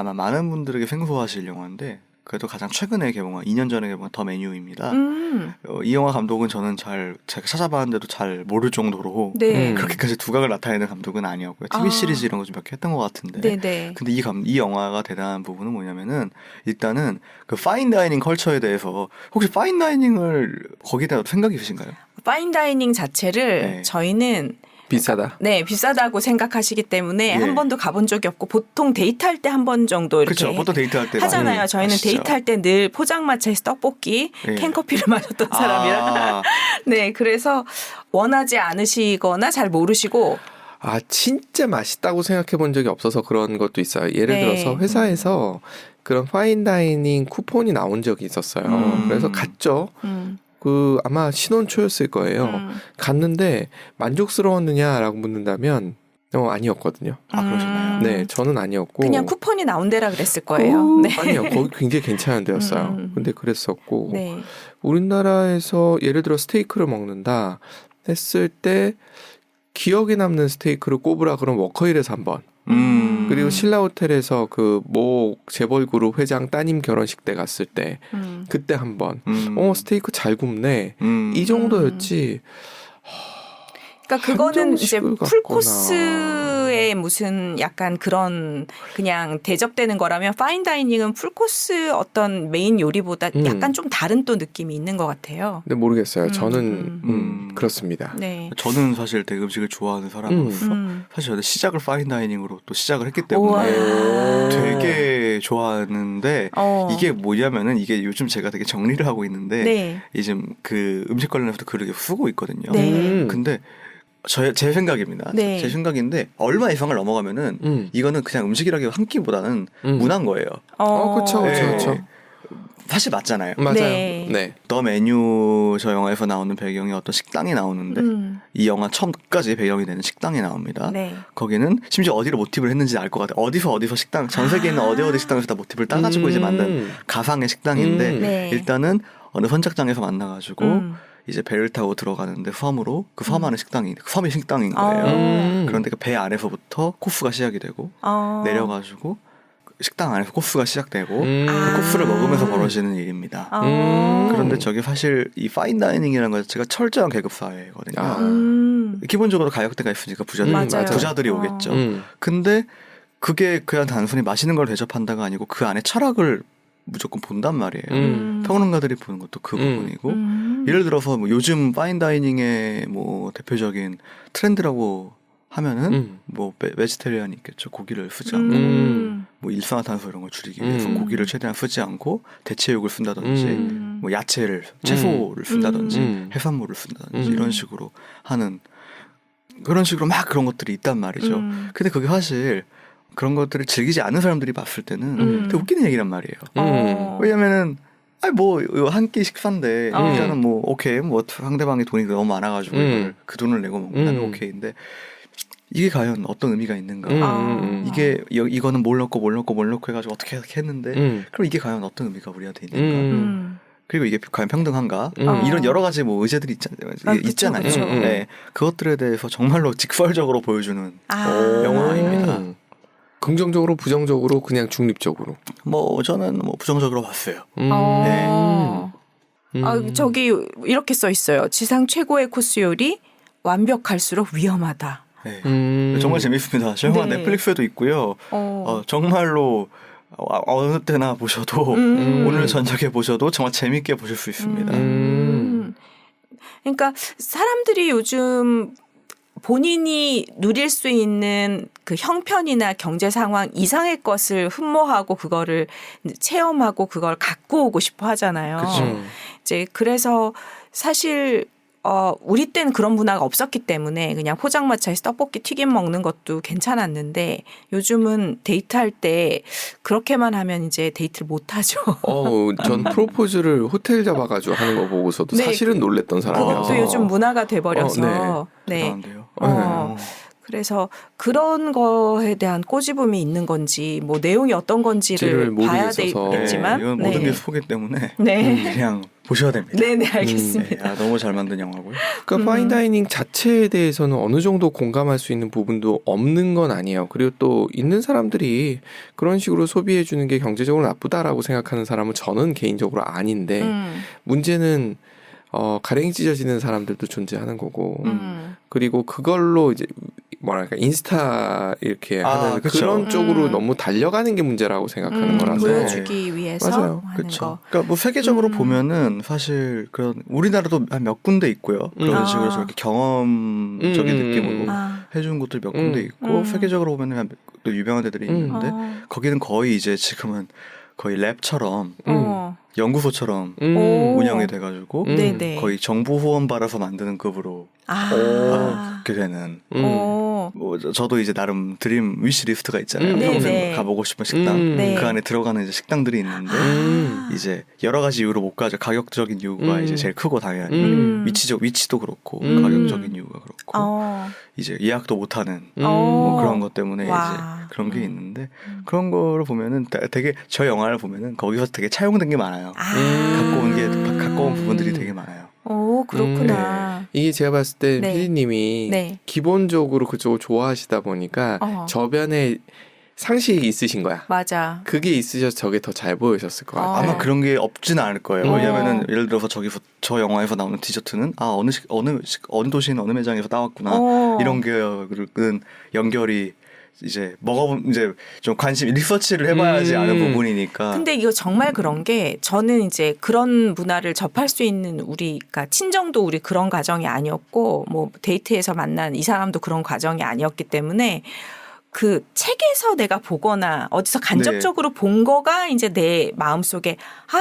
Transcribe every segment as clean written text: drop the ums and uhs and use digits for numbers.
아마 많은 분들에게 생소하실 영화인데 그래도 가장 최근에 개봉한 2년 전에 개봉한 더 메뉴입니다. 이 영화 감독은 저는 제가 찾아봤는데도 잘 모를 정도로 네. 그렇게까지 두각을 나타내는 감독은 아니었고요. TV 시리즈 이런 거 좀 몇 개 했던 것 같은데. 네네. 근데 이 영화가 대단한 부분은 뭐냐면은 일단은 그 파인 다이닝 컬처에 대해서 혹시 파인 다이닝을 거기에 대한 생각이 있으신가요? 파인다이닝 자체를 네. 저희는 비싸다. 네, 비싸다고 생각하시기 때문에 예. 한 번도 가본 적이 없고 보통 데이트할 때 한 번 정도 이렇게 그렇죠. 보통 데이트할 때 하잖아요. 많이 저희는 하시죠. 데이트할 때 늘 포장마차에서 떡볶이, 예. 캔커피를 마셨던 사람이라. 네, 그래서 원하지 않으시거나 잘 모르시고 아, 진짜 맛있다고 생각해 본 적이 없어서 그런 것도 있어요. 예를 네. 들어서 회사에서 그런 파인다이닝 쿠폰이 나온 적이 있었어요. 그래서 갔죠. 아마 신혼 초였을 거예요. 갔는데 만족스러웠느냐라고 묻는다면 아니었거든요. 아, 그러셨나요? 네, 저는 아니었고. 그냥 쿠폰이 나온 데라 그랬을 거예요. 네. 아니요, 거기 굉장히 괜찮은 데였어요. 근데 그랬었고 네. 우리나라에서 예를 들어 스테이크를 먹는다 했을 때 기억에 남는 스테이크를 꼽으라 그러면 워커힐에서 한 번. 그리고 신라호텔에서 그 모 재벌그룹 회장 따님 결혼식 때 갔을 때 그때 한 번. 스테이크 잘 굽네. 이 정도였지. 그러니까 그거는 이제 한정식을 풀코스의 무슨 약간 그런 그냥 대접되는 거라면 파인다이닝은 풀코스 어떤 메인 요리보다 약간 좀 다른 또 느낌이 있는 것 같아요. 근데 모르겠어요. 저는 그렇습니다. 네. 저는 사실 되게 음식을 좋아하는 사람으로서 사실 저는 시작을 파인 다이닝으로 또 시작을 했기 때문에 우와. 되게 좋아하는데 이게 뭐냐면은 이게 요즘 제가 되게 정리를 하고 있는데 네. 요즘 그 음식 관련해서도 글을 쓰고 있거든요. 네. 근데 제 생각입니다. 네. 제 생각인데 얼마 이상을 넘어가면은 이거는 그냥 음식이라기 한 끼보다는 문화인 거예요. 그렇죠, 네. 그렇죠. 사실 맞잖아요. 맞아요. 네. 네. 더 메뉴 저 영화에서 나오는 배경이 어떤 식당이 나오는데 이 영화 처음까지 배경이 되는 식당이 나옵니다. 네. 거기는 심지어 어디로 모티브를 했는지 알 것 같아요. 어디서 식당 전 세계에 있는 어디 식당에서 다 모티브를 따가지고 이제 만든 가상의 식당인데 네. 일단은 어느 선착장에서 만나가지고 이제 배를 타고 들어가는데 섬으로 그 섬 안에 섬이 식당인 거예요. 그런데 그 배 안에서부터 코스가 시작이 되고 내려가지고 식당 안에서 코스가 시작되고 그 코스를 먹으면서 벌어지는 일입니다. 그런데 저게 사실 이 파인 다이닝이라는 것 자체가 철저한 계급 사회거든요. 기본적으로 가격대가 있으니까 부자들이 오겠죠. 근데 그게 그냥 단순히 맛있는 걸 대접한다가 아니고 그 안에 철학을 무조건 본단 말이에요. 평론가들이 보는 것도 그 부분이고 예를 들어서 뭐 요즘 파인 다이닝의 뭐 대표적인 트렌드라고 하면은 뭐 베지테리안이 있겠죠. 고기를 쓰지 않고 뭐 일산화탄소 이런 걸 줄이기 위해서 고기를 최대한 쓰지 않고 대체육을 쓴다든지 뭐 야채를 채소를 쓴다든지 해산물을 쓴다든지 이런 식으로 하는 그런 식으로 막 그런 것들이 있단 말이죠. 근데 그게 사실 그런 것들을 즐기지 않는 사람들이 봤을 때는 되게 웃기는 얘기란 말이에요. 왜냐면은 뭐 한 끼 식사인데 일단은 뭐 오케이 뭐 상대방의 돈이 너무 많아가지고 그 돈을 내고 먹는다면 오케이인데 이게 과연 어떤 의미가 있는가? 이게 이거는 뭘 넣고 해가지고 어떻게 했는데 그럼 이게 과연 어떤 의미가 우리한테 있는가? 그리고 이게 과연 평등한가? 이런 여러 가지 뭐 의제들이 있잖아요. 그쵸. 네, 그것들에 대해서 정말로 직설적으로 보여주는 영화입니다. 긍정적으로 부정적으로 그냥 중립적으로. 뭐 저는 뭐 부정적으로 봤어요. 저기 이렇게 써 있어요. 지상 최고의 코스 요리 완벽할수록 위험하다. 네. 정말 재밌습니다. 저 영화 넷플릭스에도 있고요. 정말로 어느 때나 보셔도 오늘 저녁에 보셔도 정말 재밌게 보실 수 있습니다. 그러니까 사람들이 요즘 본인이 누릴 수 있는 그 형편이나 경제 상황 이상의 것을 흠모하고 그거를 체험하고 그걸 갖고 오고 싶어 하잖아요. 그쵸. 이제 그래서 사실 우리 때는 그런 문화가 없었기 때문에 그냥 포장마차에서 떡볶이 튀김 먹는 것도 괜찮았는데 요즘은 데이트할 때 그렇게만 하면 이제 데이트를 못 하죠. 전 프로포즈를 호텔 잡아가지고 하는 거 보고서도 네, 사실은 놀랬던 사람이어서. 그것도 요즘 문화가 돼버려서. 대단한데요. 그래서 그런 거에 대한 꼬집음이 있는 건지 뭐 내용이 어떤 건지를 봐야 되겠지만 이건 모든 게 소개 때문에 네. 그냥 보셔야 됩니다. 네네 알겠습니다. 네, 너무 잘 만든 영화고요. 그러니까 파인다이닝 자체에 대해서는 어느 정도 공감할 수 있는 부분도 없는 건 아니에요. 그리고 또 있는 사람들이 그런 식으로 소비해 주는 게 경제적으로 나쁘다라고 생각하는 사람은 저는 개인적으로 아닌데 문제는 가랭이 찢어지는 사람들도 존재하는 거고 그리고 그걸로 이제 뭐랄까 인스타 이렇게 하는 그쵸. 그런 쪽으로 너무 달려가는 게 문제라고 생각하는 거라서 보여주기 위해서 맞아요. 하는 그렇죠. 거. 그러니까 뭐 세계적으로 보면은 사실 그런 우리나라도 한 몇 군데 있고요. 그런 식으로 저렇게 경험적인 느낌으로 해준 곳들 몇 군데 있고 세계적으로 보면은 또 유명한 데들이 있는데 거기는 거의 이제 지금은 거의 랩처럼 연구소처럼 운영이 돼가지고 거의 정부 후원 받아서 만드는 급으로 그렇게 되는. 뭐 저도 이제 나름 드림 위시 리스트가 있잖아요. 평생 가보고 싶은 식당. 그 안에 들어가는 이제 식당들이 있는데 이제 여러 가지 이유로 못 가죠. 가격적인 이유가 이제 제일 크고 당연히 위치도 그렇고 가격적인 이유가 그렇고 이제 예약도 못하는 뭐 그런 것 때문에 이제 그런 게 있는데 그런 거를 보면은 되게 저 영화를 보면은 거기서 되게 차용된 게 많아요. 갖고 온 부분들이 되게 많아요. 오 그렇구나. 이게 제가 봤을 때 피디님이 기본적으로 그쪽을 좋아하시다 보니까 저변에 상식이 있으신 거야. 맞아. 그게 있으셔서 저게 더 잘 보이셨을 것 같아요. 아마 그런 게 없지는 않을 거예요. 왜냐면은 예를 들어서 저 영화에서 나오는 디저트는 어느 도시는 어느 매장에서 나왔구나 이런 게 연결이 이제 이제 좀 관심 리서치를 해봐야지 아는 부분이니까. 근데 이거 정말 그런 게 저는 이제 그런 문화를 접할 수 있는 우리가 친정도 우리 그런 가정이 아니었고 뭐 데이트에서 만난 이 사람도 그런 가정이 아니었기 때문에 그 책에서 내가 보거나 어디서 간접적으로 본 거가 이제 내 마음속에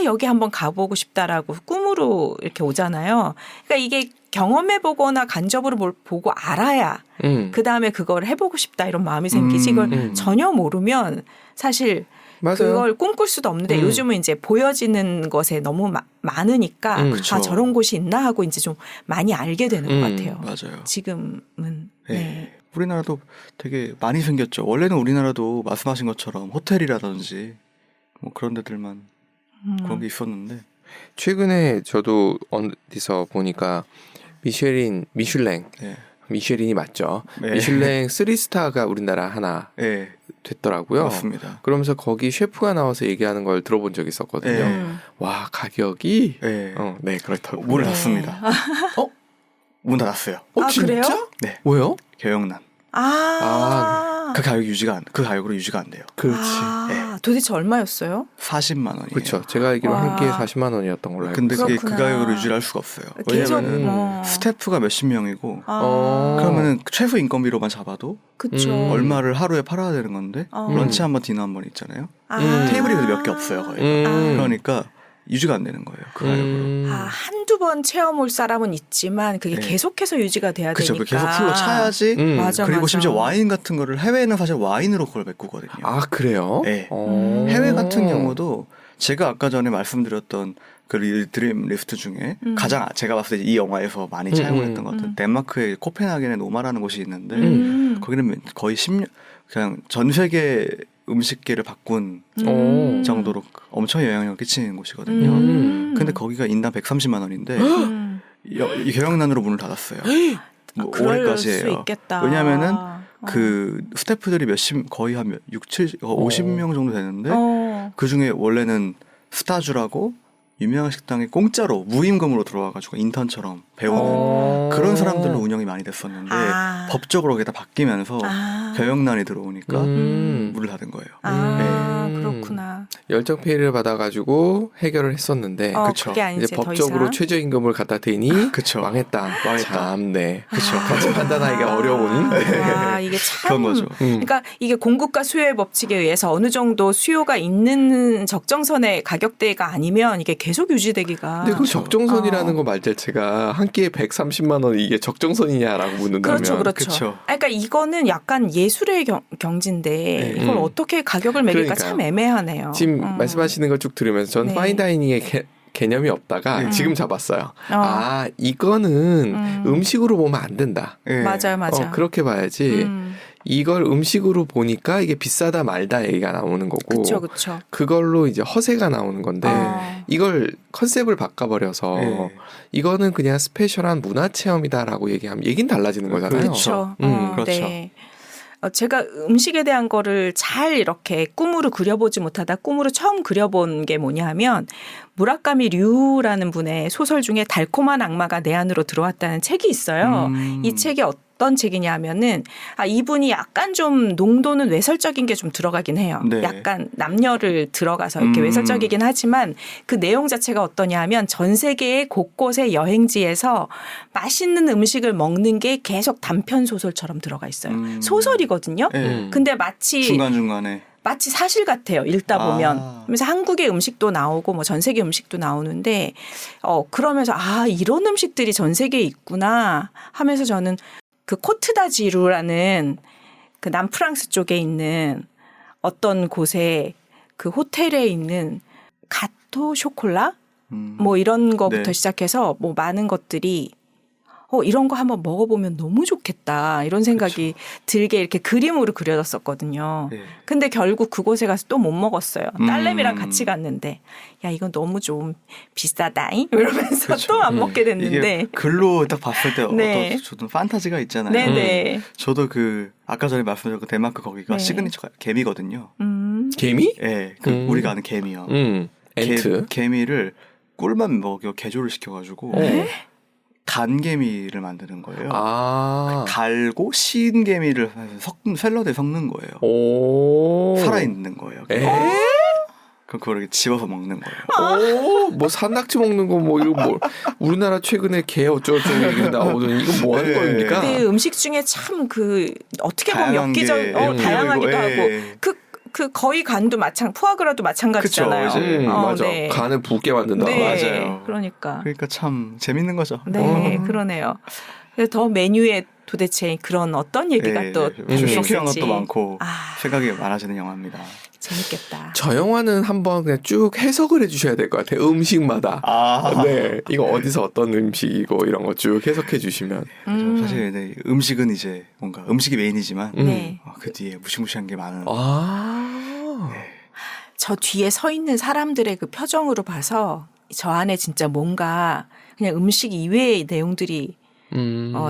여기 한번 가보고 싶다라고 꿈으로 이렇게 오잖아요. 그러니까 이게 경험해보거나 간접으로 뭘 보고 알아야 그다음에 그걸 해보고 싶다 이런 마음이 생기지 이걸 전혀 모르면 사실 맞아요. 그걸 꿈꿀 수도 없는데 요즘은 이제 보여지는 것에 너무 많으니까 저런 곳이 있나 하고 이제 좀 많이 알게 되는 것 같아요. 맞아요. 지금은. 네. 우리나라도 되게 많이 생겼죠. 원래는 우리나라도 말씀하신 것처럼 호텔이라든지 뭐 그런 데들만 그런 게 있었는데 최근에 저도 어디서 보니까 미쉐린이 맞죠. 미슐랭 3스타가 우리나라 하나 됐더라고요. 맞습니다. 그러면서 거기 셰프가 나와서 얘기하는 걸 들어본 적이 있었거든요. 와 가격이 네 그렇다고 문을 닫습니다. 문 닫았어요. 진짜? 그래요? 네. 왜요? 경영난. 그 가격으로 유지가 안 돼요. 그렇지. 도대체 얼마였어요? 40만 원이에요. 그렇죠. 제가 알기로 한 끼에 40만 원이었던 걸로 알고 근데 있어요. 그게 그 가격으로 유지를 할 수가 없어요. 왜냐면은 스태프가 몇십 명이고 그러면은 최소 인건비로만 잡아도 얼마를 하루에 팔아야 되는 건데 런치 한 번, 디너 한 번 있잖아요. 테이블이 몇 개 없어요. 거의. 그러니까 유지가 안 되는 거예요. 그 가격으로. 한두 번 체험 올 사람은 있지만 그게 계속해서 유지가 돼야 그쵸, 되니까. 계속 풀로 차야지. 맞아, 그리고 맞아. 심지어 와인 같은 거를 해외는 사실 와인으로 그걸 메꾸거든요. 그래요? 네. 해외 같은 경우도 제가 아까 전에 말씀드렸던 그 드림 리스트 중에 가장 제가 봤을 때 이 영화에서 많이 차용을 했던 것 같은 덴마크의 코펜하겐의 노마라는 곳이 있는데 거기는 거의 10년 그냥 전 세계 음식계를 바꾼 정도로 엄청 영향력을 끼치는 곳이거든요. 근데 거기가 인당 130만 원인데 이 경영난으로 문을 닫았어요. 뭐 그럴 수 올해까지예요. 있겠다. 왜냐하면은 그 스태프들이 50명 정도 되는데 그 중에 원래는 스타주라고 유명한 식당에 공짜로 무임금으로 들어와가지고 인턴처럼 배우는 그런 사람들로 운영이 많이 됐었는데 법적으로 그게 다 바뀌면서 경영난이 들어오니까 문을 닫은 거예요. 그렇구나. 열정 페이를 받아가지고 해결을 했었는데 그게 이제 법적으로 최저임금을 갖다 대니 망했다. 참네. 그렇죠. 같이 판단하기가 어려운. 이게 참 그런 거죠. 그러니까 이게 공급과 수요의 법칙에 의해서 어느 정도 수요가 있는 적정선의 가격대가 아니면 이게 계속 유지되기가. 근데 그 적정선이라는 거 말 자체가 한 끼에 130만 원 이게 적정선이냐라고 묻는다면. 그렇죠. 그러니까 이거는 약간 예술의 경지인데 이걸 어떻게 가격을 매길까 참 애매하네요. 지금 말씀하시는 걸 쭉 들으면서 전 파인다이닝의 개념이 없다가 지금 잡았어요. 이거는 음식으로 보면 안 된다. 맞아요. 그렇게 봐야지. 이걸 음식으로 보니까 이게 비싸다 말다 얘기가 나오는 거고 그렇죠. 그걸로 이제 허세가 나오는 건데 이걸 컨셉을 바꿔버려서 이거는 그냥 스페셜한 문화 체험이다라고 얘기하면 얘긴 달라지는 거잖아요. 그렇죠. 그렇죠. 네. 제가 음식에 대한 거를 잘 이렇게 꿈으로 그려보지 못하다 꿈으로 처음 그려본 게 뭐냐 하면 무라카미 류라는 분의 소설 중에 달콤한 악마가 내 안으로 들어왔다는 책이 있어요. 이 책이 어떤 책이냐 하면은 이분이 약간 좀 농도는 외설적인 게 좀 들어가긴 해요. 네. 약간 남녀를 들어가서 이렇게 외설적이긴 하지만 그 내용 자체가 어떠냐 하면 전 세계의 곳곳의 여행지에서 맛있는 음식을 먹는 게 계속 단편 소설처럼 들어가 있어요. 소설이거든요. 근데 중간중간에 마치 사실 같아요. 읽다 보면. 그래서 한국의 음식도 나오고 뭐 전 세계 음식도 나오는데 그러면서 이런 음식들이 전 세계에 있구나 하면서 저는 그 코트다지루라는 그 남프랑스 쪽에 있는 어떤 곳에 그 호텔에 있는 가토 쇼콜라 뭐 이런 거부터 시작해서 뭐 많은 것들이 이런 거 한번 먹어보면 너무 좋겠다 이런 생각이 들게 이렇게 그림으로 그려졌었거든요. 근데 결국 그곳에 가서 또 못 먹었어요. 딸내미랑 같이 갔는데 야 이건 너무 좀 비싸다잉 이러면서 또 안 먹게 됐는데 이게 글로 딱 봤을 때 네. 저도 판타지가 있잖아요. 네네. 저도 아까 전에 말씀드렸고 덴마크 거기가 시그니처가 개미거든요. 개미? 네, 우리가 아는 개미요. 엔트. 개미를 꿀만 먹여 개조를 시켜가지고 간개미를 만드는 거예요. 달고 신 개미를 샐러드에 섞는 거예요. 살아있는 거예요. 그럼 그걸 이렇게 집어서 먹는 거예요. 뭐 산낙지 먹는 거 뭐 이거 뭐 우리나라 최근에 개 어쩌고저쩌고 얘기 나오더니 이건 뭐 하는 겁니까? 네, 음식 중에 참 어떻게 보면 엽기적 다양하기도 하고 그 거의 간도 푸아그라도 마찬가지잖아요. 맞아. 네. 간을 붓게 만든다. 네. 맞아요. 그러니까 참 재밌는 거죠. 네, 그러네요. 그래서 더 메뉴에 도대체 그런 어떤 얘기가 또 쇼킹한 것도 많고 생각이 많아지는 영화입니다. 재밌겠다. 저 영화는 한번 그냥 쭉 해석을 해주셔야 될 것 같아요. 음식마다. 네, 이거 어디서 어떤 음식이고 이런 거 쭉 해석해 주시면. 사실 음식은 이제 뭔가 음식이 메인이지만 그 뒤에 무시무시한 게 많은. 저 뒤에 서 있는 사람들의 그 표정으로 봐서 저 안에 진짜 뭔가 그냥 음식 이외의 내용들이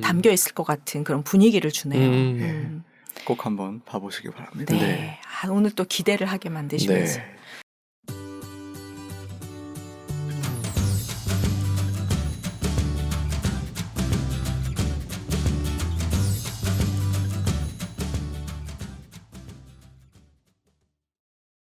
담겨 있을 것 같은 그런 분위기를 주네요. 꼭 한번 봐보시기 바랍니다. 네. 오늘 또 기대를 하게 만드시면서. 네.